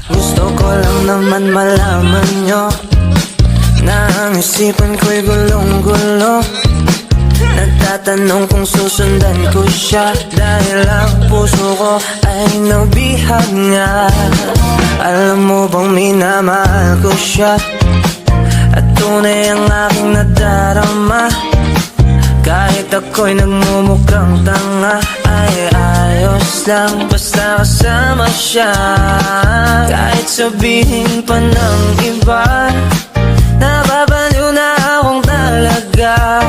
Gusto ko lang naman malaman nyo na ang isipan ko'y gulong-gulo. Nagtatanong kung susundan ko siya dahil ang puso ko ay nabihag nga. Alam mo bang minamahal ko siya at tunay ang aking nadarama. Kahit ako'y nagmumukhang tanga ay ayos lang basta kasama siya. Kahit sabihin pa ng iba, nababaliw na akong talaga.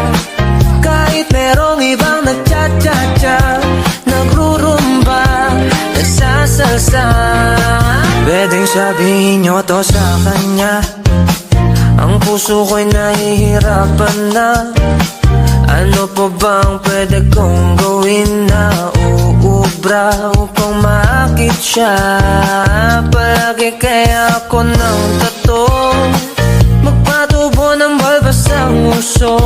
Kahit merong ibang nagcha-cha-cha, nagrurumba, nagsasalsa, pwedeng sabihin nyo to sa kanya. Ang puso ko'y nahihirapan na. Ano pa bang pwede kong gawin na uubra upang maakit siya? Palagi kaya ako ng tato, magpatubo ng balbas ang uso,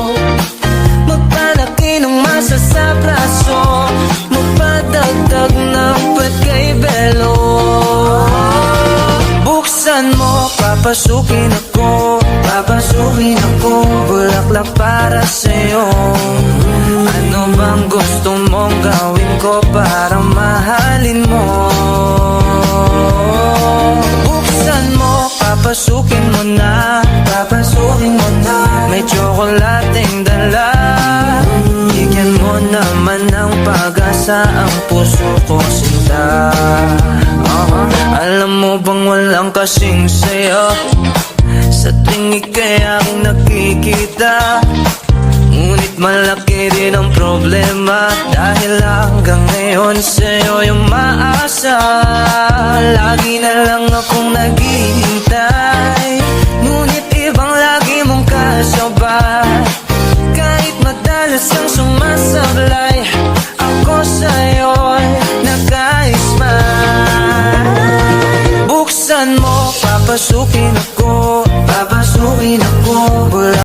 magpalaki ng masa sa braso, magpadagdag ng pwet kay belo. Buksan mo, papasukin ako, papasukin ako, bulaklak para sa'yo. Ano bang gusto mong gawin ko para mahalin mo? Buksan mo, papasukin mo na, papasukin mo na. May tsokolating dala, bigyan mo naman ng pag-asa ang puso ko sinta. Alam mo bang walang kasing sayo sa tuwing ika'y aking nakikita? Ngunit malaki rin ang problema dahil hanggang ngayon sa'yo yung maasa. Lagi na lang akong naghihintay, ngunit ibang lagi mong kasabay. Kahit madalas ang sumasablay, ako sa'yo'y naka-smile. Buksan mo, papasukin ako, papasukin ako.